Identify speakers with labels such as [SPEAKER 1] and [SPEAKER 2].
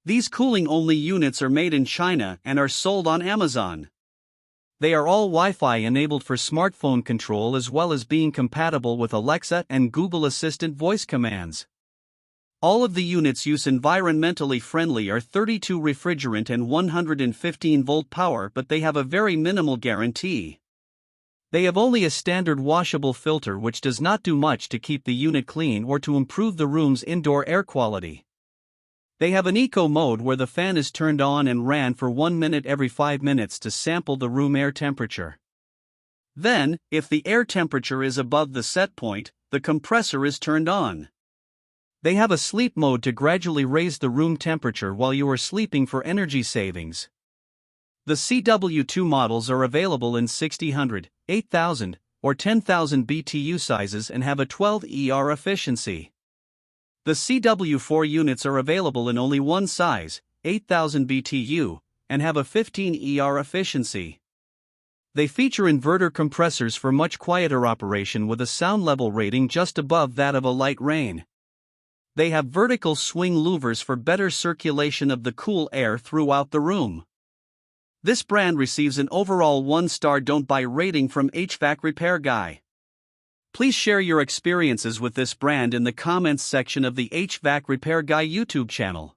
[SPEAKER 1] These cooling-only units are made in China and are sold on Amazon. They are all Wi-Fi enabled for smartphone control as well as being compatible with Alexa and Google Assistant voice commands. All of the units use environmentally friendly are 32 refrigerant and 115 volt power, but they have a very minimal guarantee. They have only a standard washable filter which does not do much to keep the unit clean or to improve the room's indoor air quality. They have an eco mode where the fan is turned on and ran for 1 minute every 5 minutes to sample the room air temperature. Then, if the air temperature is above the set point, the compressor is turned on. They have a sleep mode to gradually raise the room temperature while you are sleeping for energy savings. The CW2 models are available in 600, 8000, or 10,000 BTU sizes and have a 12 ER efficiency. The CW4 units are available in only one size, 8000 BTU, and have a 15 ER efficiency. They feature inverter compressors for much quieter operation with a sound level rating just above that of a light rain. They have vertical swing louvers for better circulation of the cool air throughout the room. This brand receives an overall 1-star don't buy rating from HvacRepairGuy. Please share your experiences with this brand in the comments section of the HvacRepairGuy YouTube channel.